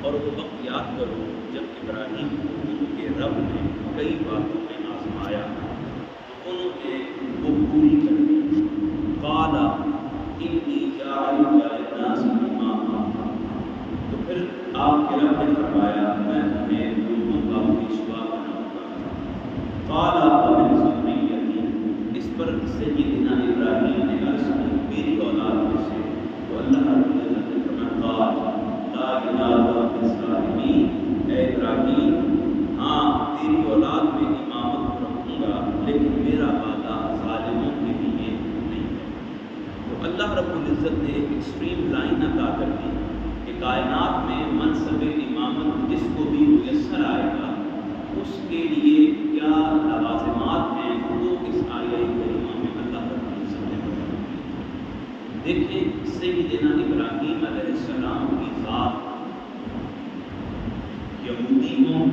اور وہ وقت یاد کرو جب ابراہیم کو ان کے رب نے کئی باتوں میں آزمایا تو انہوں نے وہ پوری کر دی. قال انی جاعلک للناس اماما، تو پھر آپ کے رب نے فرمایا میں تمہیں لوگوں کا پیشوا بناؤں گا. قال ومن ذریتی، اس پر سیدنا ابراہیم نے عرض کی میری اولاد میں سے. تو اللہ رب العزت نے فرمایا قال لا الہ الظالمین، اے ابراہیم ہاں تیری اولاد میں امامت رکھوں گا لیکن میرا وعدہ ظالموں کے لیے نہیں ہے. تو اللہ رب العزت نے ایک ایکسٹریم لائن عطا کر دی کہ کائنات میں منصب امامت جس کو بھی میسر آئے گا اس کے لیے کیا لوازمات ہیں وہ اس آیہ کریمہ میں اللہ رب العزت نے بتا دی. دیکھیں سیدنا ابراہیم علیہ السلام کی ذات یہودی ہوں،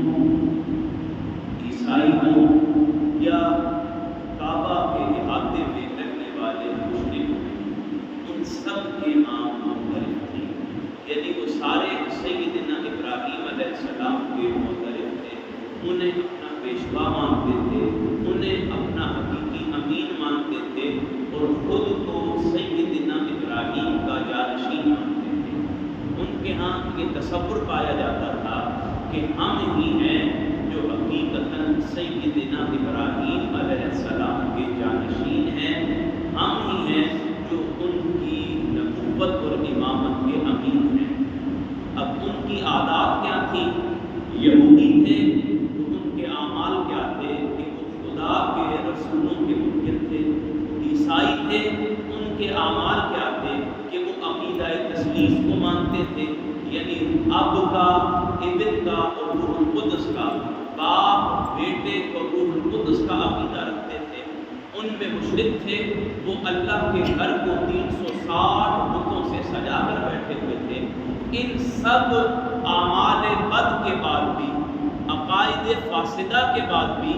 عیسائی ہوں یا کعبہ کے احاطے میں رہنے والے مشرک ہوں، ان سب کے نام مختلف تھے. یعنی وہ سارے سیدنا ابراہیم علیہ السلام کے مختلف تھے. انہیں اپنا پیشوا مانتے تھے، انہیں اپنا حقیقی امین مانتے تھے اور خود کو سیدنا ابراہیم کا جانشین مانتے تھے. ان کے ہاں یہ تصور پایا جاتا تھا کہ ہم ہی ہیں جو حقیقتاً سیدنا ابراہیم علیہ السلام کے جانشین ہیں، ہم ہی ہیں جو ان کی نبوت اور امامت کے امین ہیں. اب ان کی عادات کیا تھیں؟ یہودی تھے تو ان کے اعمال کیا تھے کہ وہ خدا کے رسولوں کے منکر تھے. عیسائی تھے ان کے اعمال کیا تھے کہ وہ عقیدہ تثلیث کو مانتے تھے، یعنی اب کا، ابن کا اور روح القدس کا، باپ بیٹے اور روح القدس کا عقیدہ رکھتے تھے. ان میں مشرک تھے، وہ اللہ کے گھر کو 360 بتوں سے سجا کر بیٹھے ہوئے تھے. ان سب اعمال بد کے بعد بھی، عقائد فاسدہ کے بعد بھی،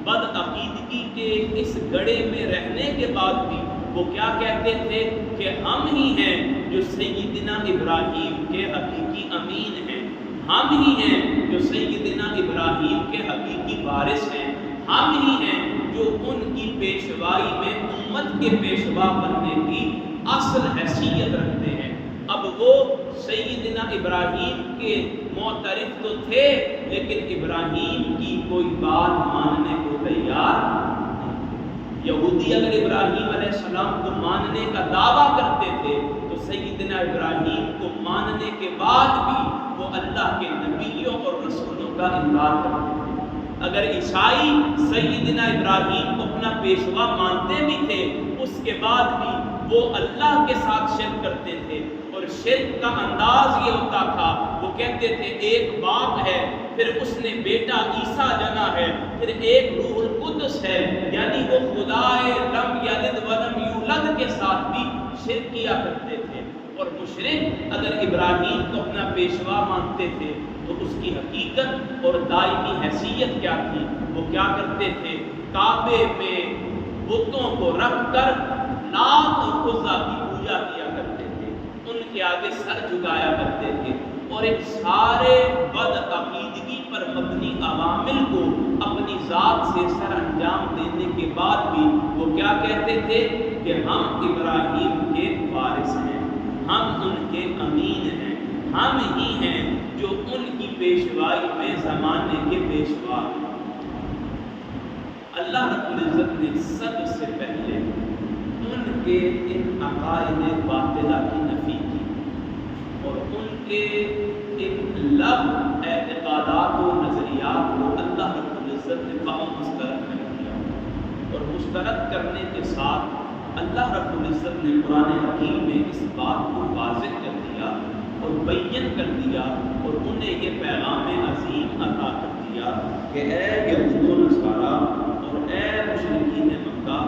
بد عقیدگی کے اس گڑھے میں رہنے کے بعد بھی وہ کیا کہتے تھے کہ ہم ہی ہیں جو سیدنا ابراہیم کے حقیقی امین ہیں، ہم ہی ہیں جو سیدنا ابراہیم کے حقیقی وارث ہیں، ہم ہی ہیں جو ان کی پیشوائی میں امت کے پیشوا بننے کی اصل حیثیت رکھتے ہیں. اب وہ سیدنا ابراہیم کے معترف تو تھے لیکن ابراہیم کی کوئی بات ماننے کو تیار نہیں. یہودی اگر ابراہیم علیہ السلام کو ماننے کا دعویٰ کرتے تھے تو سیدنا سیدنا ابراہیم کو ماننے کے بعد بھی وہ اللہ کے نبیوں اور رسولوں کا انکار کرتے تھے۔ اگر عیسائی سیدنا ابراہیم کو اپنا پیشوا مانتے بھی تھے، اس کے بعد بھی وہ اللہ کے ساتھ شرک کرتے تھے، اور شرک کا انداز یہ ہوتا تھا، وہ کہتے تھے ایک باپ ہے، پھر اس نے بیٹا عیسیٰ جنا ہے، پھر ایک روح القدس ہے، یعنی وہ خدائے لم یلد ولم یولد کے ساتھ بھی شرک کیا کرتے تھے۔ اور مشرک اگر ابراہیم کو اپنا پیشوا مانتے تھے تو اس کی حقیقت اور دائمی حیثیت کیا تھی؟ وہ کیا کرتے تھے؟ کعبے میں بتوں کو رکھ کر لات اور عزا کی پوجا کیا کرتے تھے، ان کے آگے سر جھکایا کرتے تھے، اور ایک سارے بد عقیدگی پر مبنی عوامل کو اپنی ذات سے سر انجام دینے کے بعد بھی وہ کیا کہتے تھے کہ ہم ابراہیم کے وارث ہیں، ہم ان کے امین ہیں، ہم ہی ہیں جو ان کی پیشوائی میں زمانے کے پیشوا ہیں۔ اللہ رب العزت نے سب سے پہلے ان کے ان عقائد باطلہ کی نفی کی، اور ان کے ان لغو اعتقادات و نظریات کو اللہ رب العزت نے وہاں مسترد کر دیا، اور مسترد کرنے کے ساتھ اللہ رب العزت نے قرآن حکیم میں اس بات کو واضح کر دیا اور بیان کر دیا، اور انہیں یہ پیغام عظیم عطا کر دیا کہ اے یہود و نصارا اور اے مشرکین مکہ،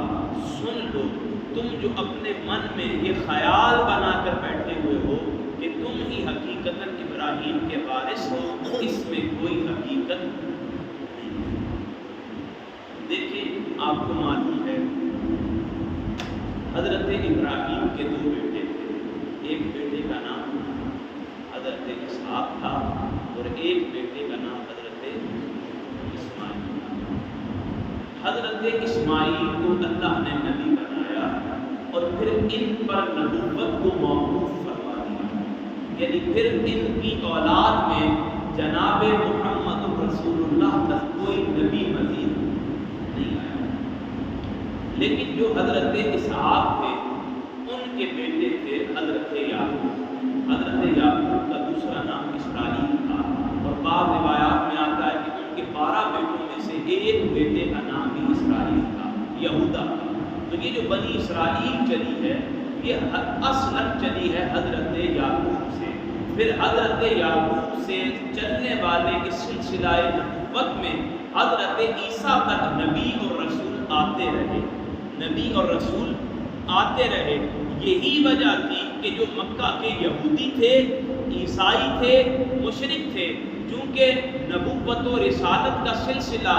سن لو، تم جو اپنے من میں یہ خیال بنا کر بیٹھے ہوئے ہو کہ تم ہی حقیقتاً ابراہیم کے وارث ہو، اس میں کوئی حقیقت نہیں۔ دیکھیں، آپ کو معلوم ہے حضرت ابراہیم کے دو بیٹے تھے، ایک بیٹے کا نام حضرت اسحاق تھا اور ایک بیٹے کا نام حضرت اسماعیل تھا۔ حضرت اسماعیل کو اللہ نے نبی بنایا اور پھر ان پر نبوت کو موقوف فرما دیا، یعنی پھر ان کی اولاد میں جناب محمد رسول اللہ تک کوئی نبی مزید نہیں آیا۔ لیکن جو حضرت اسحاق تھے ان کے بیٹے تھے حضرت یعقوب۔ حضرت یعقوب کا دوسرا نام اسرائیل تھا، اور بعض روایات میں آتا ہے کہ ان کے 12 بیٹوں میں سے ایک بیٹے کا نام بھی اسرائیل تھا، یہودا تھا۔ تو یہ جو بنی اسرائیل چلی ہے یہ اصلاً چلی ہے حضرت یعقوب سے، پھر حضرت یعقوب سے چلنے والے اس سلسلہ نبوت میں حضرت عیسیٰ تک نبی اور رسول آتے رہے، نبی اور رسول آتے رہے۔ یہی وجہ تھی کہ جو مکہ کے یہودی تھے، عیسائی تھے، مشرک تھے، چونکہ نبوت و رسالت کا سلسلہ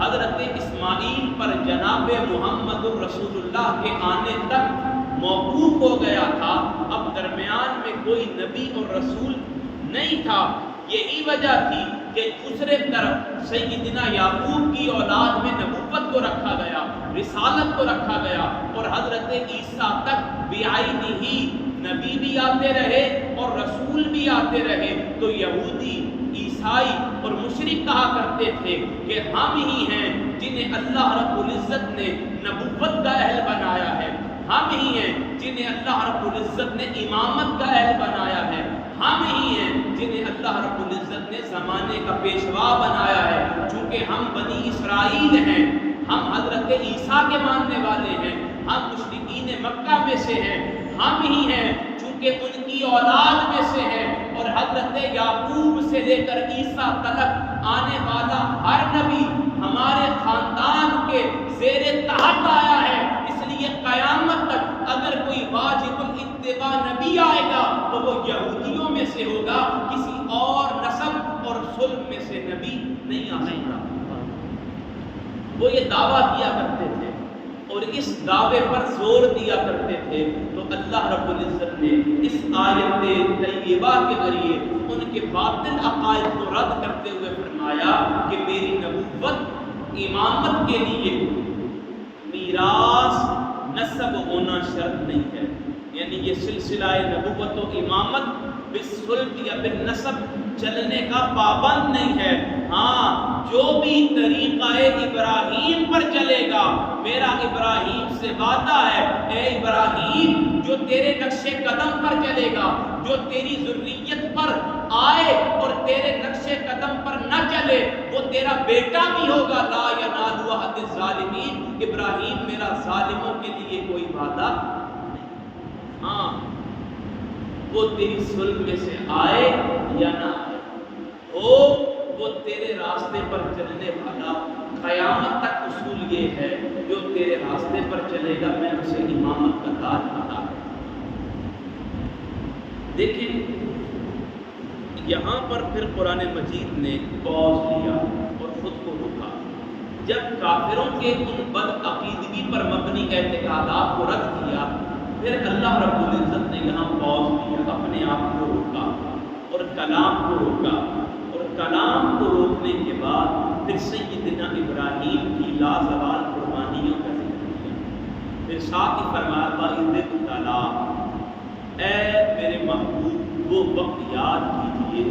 حضرت اسماعیل پر جناب محمد رسول اللہ کے آنے تک موقوف ہو گیا تھا، اب درمیان میں کوئی نبی اور رسول نہیں تھا۔ یہی وجہ تھی کہ دوسرے طرف سیدنا یعقوب کی اولاد میں نبوت کو رکھا گیا، رسالت کو رکھا گیا، اور حضرت عیسیٰ تک بعینہ ہی نبی بھی آتے رہے اور رسول بھی آتے رہے۔ تو یہودی، عیسائی اور مشرک کہا کرتے تھے کہ ہم ہی ہیں جنہیں اللہ رب العزت نے نبوت کا اہل بنایا ہے، ہم ہی ہیں جنہیں اللہ رب العزت نے امامت کا اہل بنایا ہے، ہم ہی ہیں جنہیں اللہ رب العزت نے زمانے کا پیشوا بنایا ہے۔ چونکہ ہم بنی اسرائیل ہیں، ہم حضرت عیسیٰ کے ماننے والے ہیں، ہم مشرکین مکہ میں سے ہیں، ہم ہی ہیں چونکہ ان کی اولاد میں سے ہیں، اور حضرت یعقوب سے لے کر عیسیٰ تلک آنے والا ہر نبی ہمارے خاندان کے زیر تحت آیا ہے۔ اس لیے قیامت تک اگر کوئی واجب الاتباع نبی آئے گا تو وہ یہودیوں میں سے ہوگا، کسی اور نسب اور صلب میں سے نبی نہیں آ سکتا۔ وہ یہ دعویٰ کیا کرتے تھے اور اس دعوے پر زور دیا کرتے تھے، تو اللہ رب العزت نے اس آیت طیبہ کے ذریعے ان کے باطل عقائد کو رد کرتے ہوئے فرمایا کہ میری نبوت امامت کے لیے میراث نسب ہونا شرط نہیں ہے، یعنی یہ سلسلہ نبوت و امامت بالصلب یا بالنسب چلنے کا پابند نہیں ہے۔ ہاں جو بھی طریقہ ابراہیم پر چلے گا، میرا ابراہیم سے وعدہ ہے، اے ابراہیم جو تیرے نقش قدم پر چلے گا، جو تیری ذریت پر آئے اور تیرے نقش قدم پر نہ چلے، وہ تیرا بیٹا بھی ہوگا۔ لا ینال عہد الظالمین، ابراہیم میرا ظالموں کے لیے کوئی وعدہ نہیں۔ ہاں وہ تیری صلب میں سے آئے یا نہ آئے، ہو وہ تیرے راستے پر چلنے والا۔ قیامت تک اصول یہ ہے، جو تیرے راستے پر چلے گا میں اسے امامت کا تاج عطا کروں۔ دیکھیں یہاں پر پھر قرآن مجید نے پوز لیا اور خود کو روکا۔ جب کافروں کے ان بد عقیدگی پر مبنی اعتقادات کو رد کیا، پھر اللہ رب العزت نے یہاں پوز لیا، اپنے آپ کو روکا اور کلام کو روکا، اور کلام کو روکنے کے بعد پھر سیدنا ابراہیم کی لازوال قربانیوں کا ذکر کیا۔ پھر ساتھ ہی فرمایا وَإِذِ ابْتَلَىٰ، اے میرے محبوب وہ وقت یاد کیجئے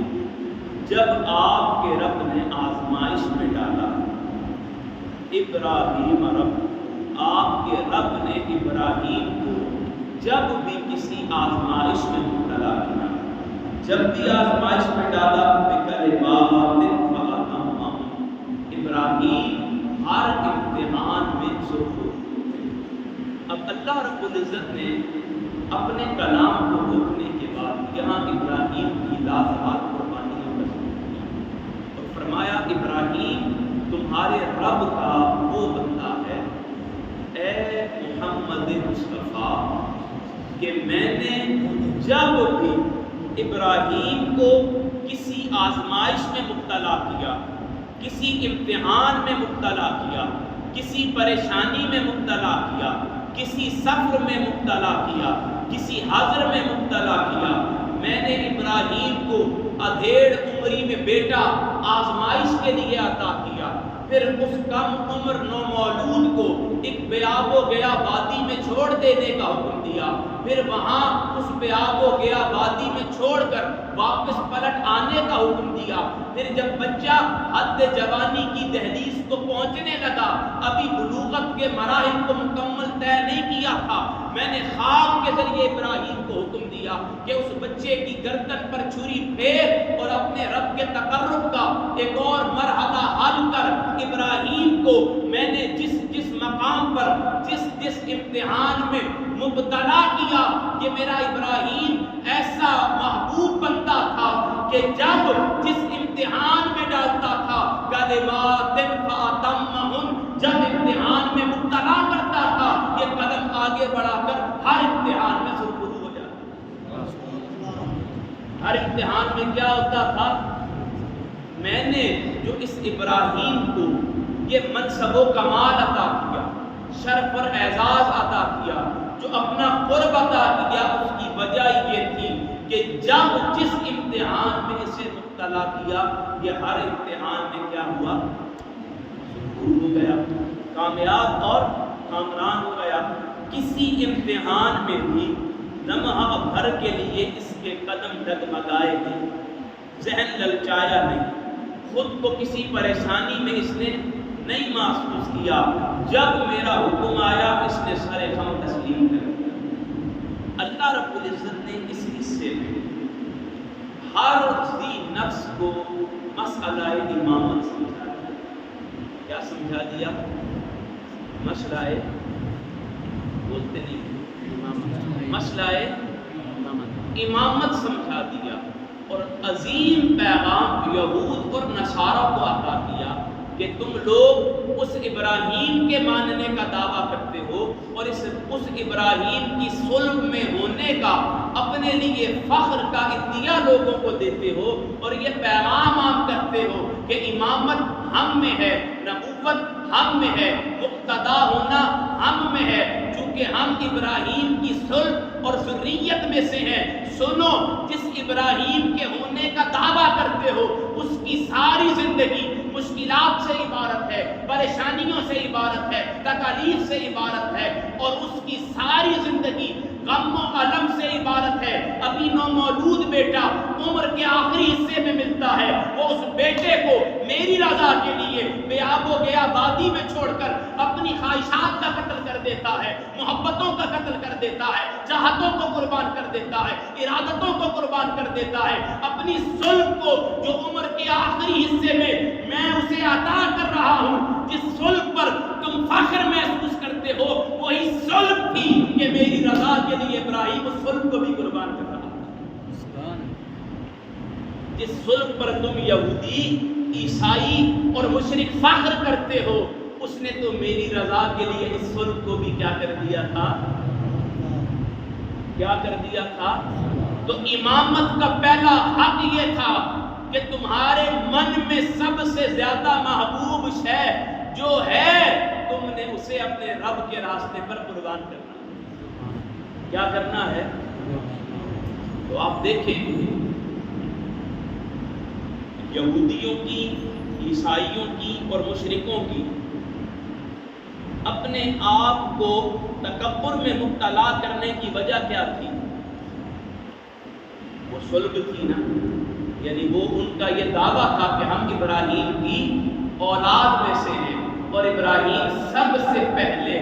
جب آپ کے رب نے آزمائش میں ڈالا۔ ابراہیم رب، آپ کے رب نے ابراہیم کو جب بھی کسی آزمائش میں مبتلا کیا، جب بھی آزمائش میں ڈالا، بکلمات فاتمہم، ابراہیم ہر امتحان میں ضرور ہوتے۔ اب اللہ رب العزت نے اپنے کلام کو روکنے کے بعد یہاں ابراہیم کی لازوال قربانیوں کا ذکر کیا اور فرمایا ابراہیم تمہارے رب کا وہ بندہ ہے اے محمد مصطفیٰ کہ میں نے جب بھی ابراہیم کو کسی آزمائش میں مبتلا کیا، کسی امتحان میں مبتلا کیا، کسی پریشانی میں مبتلا کیا، کسی سفر میں مبتلا کیا، کسی حاضر میں مبتلا کیا، میں نے ابراہیم کو ادھیڑ عمری میں بیٹا آزمائش کے لیے عطا کیا، پھر اس کم عمر نومولود کو ایک بیاب و گیا وادی میں چھوڑ دینے کا حکم دیا، پھر وہاں اس بیاب و گیا وادی میں چھوڑ کر واپس پلٹ آنے کا حکم دیا، پھر جب بچہ حد جوانی کی دہلیز کو پہنچنے لگا، ابھی بلوغت کے مراحل کو مکمل طے نہیں کیا تھا، میں نے خواب کے ذریعے ابراہیم کو حکم دیا کہ اس بچے کی گردن پر چھری پھیر اور اپنے رب کے تقرب کا ایک اور مرحلہ حل کر ابراہیم کو میں نے جس مقام پر جس امتحان میں مبتلا کیا، یہ میرا ابراہیم ایسا محبوب بندہ تھا کہ جب جس امتحان میں ڈالتا تھا کلمات فاتمہن، جب امتحان میں مبتلا کرتا تھا یہ قدم آگے بڑھا کر ہر امتحان میں سرخرو ہو جاتا۔ ہر امتحان میں کیا ہوتا تھا؟ میں نے جو اس ابراہیم کو یہ منصب و کمال عطا کیا، شرف اور اعزاز عطا کیا، جو اپنا قرب عطا کیا، اس کی وجہ یہ تھی کہ جب جس امتحان میں اسے مبتلا کیا یہ ہر امتحان میں کیا ہوا؟ سرخرو ہو گیا، کامیاب اور کامران ہو گیا۔ کسی امتحان میں بھی لمحہ بھر کے لیے اس کے قدم ڈگمگائے نہیں، ذہن للچایا نہیں، خود کو کسی پریشانی میں اس نے نہیں محسوس کیا، جب میرا حکم آیا اس نے سارے غم تسلیم کر دیا۔ اللہ رب العزت نے اس حصے میں ہر ذی نفس کو مسئلہ امامت سمجھا دیا۔ کیا سمجھا دیا؟ مسئلہ بولتے نہیں، مسئلہ امامت سمجھا دیا، اور عظیم پیغام یہود اور نصارہ کو عطا کیا کہ تم لوگ اس ابراہیم کے ماننے کا دعویٰ کرتے ہو اور اس ابراہیم کی صلب میں ہونے کا اپنے لیے فخر کا ادعا لوگوں کو دیتے ہو، اور یہ پیغام عام کرتے ہو کہ امامت ہم میں ہے، نبوت ہم میں ہے، مقتدا ہونا ہم میں ہے، چونکہ ہم ابراہیم کی صلب اور ذریت میں سے ہیں۔ سنو، جس ابراہیم کے ہونے کا دعویٰ کرتے ہو اس کی ساری زندگی مشکلات سے عبارت ہے، پریشانیوں سے عبارت ہے، تکالیف سے عبارت ہے، اور اس کی ساری زندگی غم و علم سے عبارت ہے۔ ابھی نومولود بیٹا عمر کے آخری حصے میں ملتا ہے، وہ اس بیٹے کو میری رضا کے لیے بے آب و گیا وادی میں چھوڑ کر اپنی خواہشات کا قتل کر دیتا ہے، محبتوں کا قتل کر دیتا ہے، چاہتوں کو قربان کر دیتا ہے، ارادتوں کو قربان کر دیتا ہے، اپنی صلب کو جو عمر کے آخری حصے میں اسے عطا کر رہا ہوں، جس صلب پر تم فخر محسوس کرتے ہو وہی صلب تھی کہ میری رضا کے لیے ابراہیم اس صلب کو بھی قربان کر رہا تھا۔ جس صلب پر تم یہودی، عیسائی اور مشرک فخر کرتے ہو، اس نے تو میری رضا کے لیے اس صلب کو بھی کیا کر دیا تھا؟ کیا کر دیا تھا؟ تو امامت کا پہلا حق یہ تھا کہ تمہارے من میں سب سے زیادہ محبوب شے جو ہے تم نے اسے اپنے رب کے راستے پر قربان کرنا ہے۔ کیا کرنا ہے؟ تو آپ دیکھیں یہودیوں کی، عیسائیوں کی اور مشرکوں کی اپنے آپ کو تکبر میں مبتلا کرنے کی وجہ کیا تھی؟ وہ صلب تھی نا، یعنی وہ ان کا یہ دعویٰ تھا کہ ہم ابراہیم کی اولاد میں سے ہیں، اور ابراہیم سب سے پہلے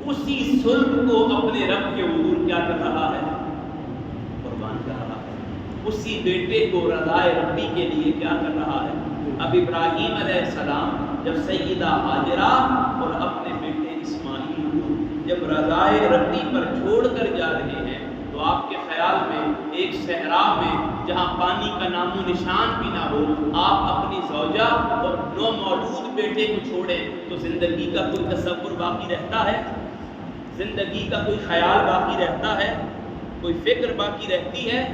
اسی صلب کو اپنے رب کے حضور کیا کر رہا ہے؟ قربان کر رہا ہے، اسی بیٹے کو رضائے ربی کے لیے کیا کر رہا ہے؟ اب ابراہیم علیہ السلام جب سیدہ ہاجرہ اور اپنے بیٹے اسماعیل کو جب رضائے ربی پر چھوڑ کر جا رہے ہیں تو آپ کے خیال میں ایک صحرا میں جہاں پانی کا نام و نشان بھی نہ ہو، آپ اپنی زوجہ اور نومولود بیٹے کو چھوڑیں تو زندگی کا کوئی تصور باقی رہتا ہے؟ زندگی کا کوئی خیال باقی رہتا ہے؟ کوئی فکر باقی رہتی ہے؟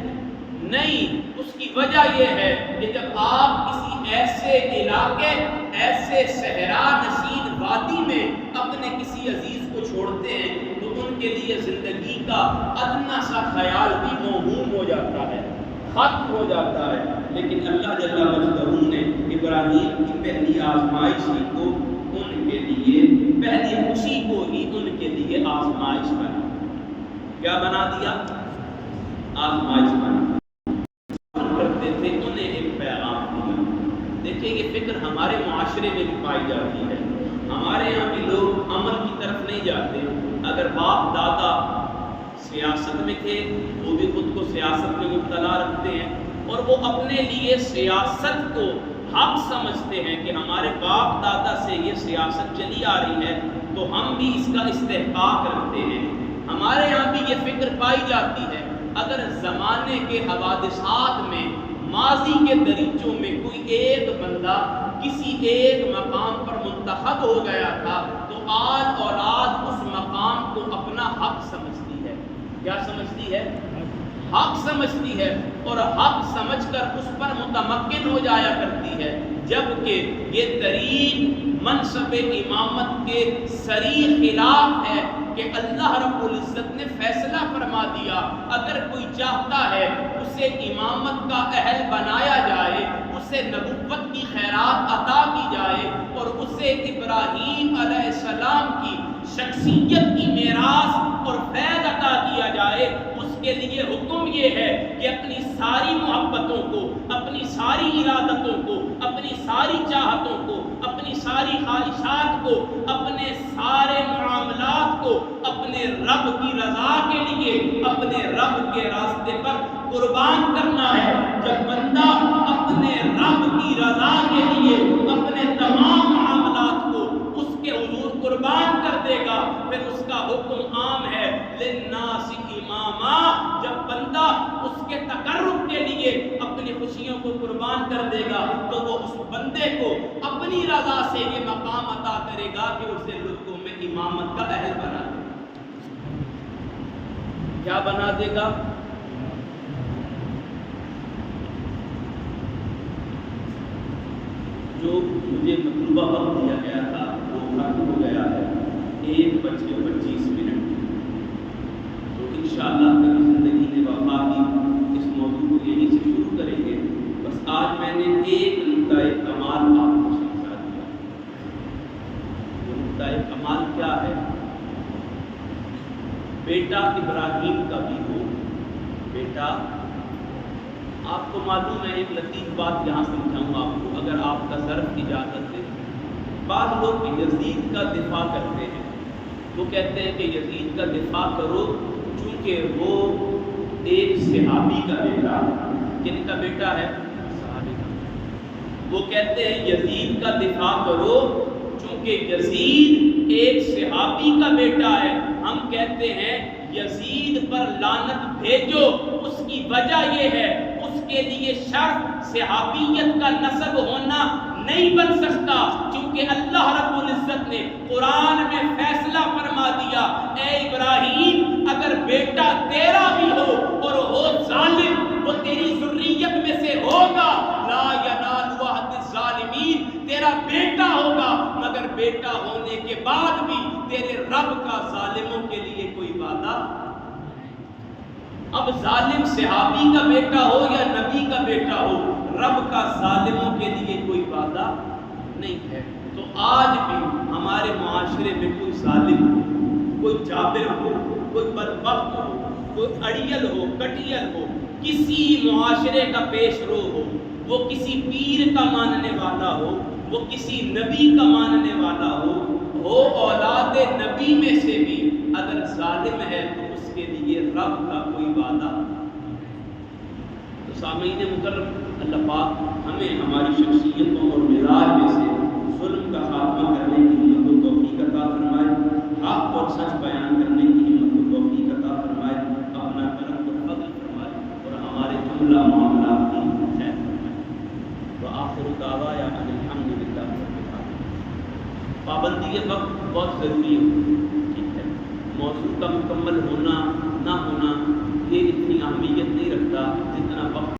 نہیں۔ اس کی وجہ یہ ہے کہ جب آپ کسی ایسے علاقے، ایسے صحرا نشین وادی میں اپنے کسی عزیز کو چھوڑتے ہیں تو ان کے لیے زندگی کا ادنا سا خیال بھی موہوم ہو جاتا ہے، ختم ہو جاتا ہے۔ لیکن اللہ جل مجدہ نے ابراہیم کی پہلی آزمائش ہی کو ان کے لیے، پہلی خوشی کو ہی ان کے لیے آزمائش بنا۔ کیا بنا دیا؟ آزمائش بنا کرتے تھے، انہیں ایک پیغام دیا۔ دیکھیں یہ فکر ہمارے معاشرے میں بھی پائی جاتی ہے، ہمارے یہاں بھی لوگ عمل کی طرف نہیں جاتے۔ اگر باپ دادا سیاست میں تھے وہ بھی خود کو سیاست میں مبتلا رکھتے ہیں، اور وہ اپنے لیے سیاست کو حق سمجھتے ہیں کہ ہمارے باپ دادا سے یہ سیاست چلی آ رہی ہے تو ہم بھی اس کا استحقاق رکھتے ہیں۔ ہمارے یہاں بھی یہ فکر پائی جاتی ہے۔ اگر زمانے کے حوادثات میں، ماضی کے دریچوں میں کوئی ایک بندہ کسی ایک مقام پر منتخب ہو گیا تھا تو آج اولاد اس مقام کو اپنا حق سمجھتی ہے۔ کیا سمجھتی ہے؟ حق سمجھتی ہے، اور حق سمجھ کر اس پر متمکن ہو جایا کرتی ہے، جبکہ یہ ترین منصب امامت کے صریح خلاف ہے کہ اللہ رب العزت نے فیصلہ فرما دیا اگر کوئی چاہتا ہے اسے امامت کا اہل بنایا جائے، اسے نبوت کی خیرات عطا کی جائے، اور اسے ابراہیم علیہ السلام کی شخصیت کی میراث اور فیض عطا کیا جائے، اس کے لیے حکم یہ ہے کہ اپنی ساری محبتوں کو، اپنی ساری ارادتوں کو، اپنی ساری چاہتوں کو، اپنی ساری خواہشات کو، اپنے سارے معاملات کو اپنے رب کی رضا کے لیے، اپنے رب کے راستے پر قربان کرنا ہے۔ جب بندہ اپنے رب کی رضا کے لیے اپنے تمام معاملات کو اس کے حضور قربان کر دے گا، پھر اس کا حکم عام ہے للناس اماما۔ جب بندہ اس کے تقرب کے لیے اپنی خوشیوں کو قربان کر دے گا تو وہ اس بندے کو اپنی رضا سے یہ مقام عطا کرے گا کہ اسے لوگوں میں امامت کا اہل بنا دے۔ کیا بنا دے گا؟ جو مجھے مطلوبہ وقت دیا گیا تھا وہ ختم ہو گیا ہے، 1:25 تو انشاءاللہ کبھی زندگی نے وفا کی اس موضوع کو یہیں سے شروع کریں گے۔ بس آج میں نے ایک نقطہ کمال آپ کو سمجھا دیا۔ وہ نقطہ کمال کیا ہے؟ بیٹا ابراہیم کا بھی ہو، بیٹا آپ کو معلوم ہے، ایک لطیف بات یہاں سمجھاؤں آپ کو، اگر آپ کا ظرف اجازت دے۔ بعض لوگ یزید کا دفاع کرتے ہیں، وہ کہتے ہیں کہ یزید کا دفاع کرو چونکہ وہ ایک صحابی کا بیٹا ہے۔ کن کا بیٹا ہے؟ صحابی کا۔ وہ کہتے ہیں یزید کا دفاع کرو چونکہ یزید ایک صحابی کا بیٹا ہے۔ ہم کہتے ہیں یزید پر لعنت بھیجو، اس کی وجہ یہ ہے اس کے لیے شرط صحابیت کا نسب ہونا نہیں بن سکتا، چونکہ اللہ رب العزت نے قرآن میں فیصلہ فرما دیا، اے ابراہیم اگر بیٹا تیرا بھی ہو اور ہو ظالم، وہ تیری ذریت میں سے ہوگا، لا ینال عہد الظالمین، تیرا بیٹا ہوگا، مگر بیٹا ہونے کے بعد بھی تیرے رب کا ظالموں کے لیے کوئی وعدہ۔ اب ظالم صحابی کا بیٹا ہو یا نبی کا بیٹا ہو، رب کا ظالموں کے لیے کوئی وعدہ نہیں ہے۔ تو آج بھی ہمارے معاشرے میں کوئی ظالم ہو، کوئی جابر ہو، کوئی بدبخت ہو، کوئی اڑیل ہو، کٹیل ہو، کسی معاشرے کا پیش رو ہو، وہ کسی پیر کا ماننے والا ہو، وہ کسی نبی کا ماننے والا ہو اولاد نبی میں سے بھی اگر ظالم ہے تو اس کے لیے رب کا کوئی وعدہ۔ تو سامعین مکرم، اللہ پاک ہمیں ہماری شخصیتوں اور مزاج میں سے ظلم کا خاتمہ کرنے کی ہمت و توفیق عطا فرمائے، حق اور سچ بیان کرنے کی ہمت و توفیق عطا فرمائے، اپنا کرم اور فضل فرمائے اور ہمارے جملہ معاملات کی خیر فرمائے۔ وآخر دعوانا ان الحمد للہ رب العالمین۔ پابندی وقت بہت ضروری ہے، ٹھیک ہے، موضوع کا مکمل ہونا نہ ہونا یہ اتنی اہمیت نہیں رکھتا جتنا وقت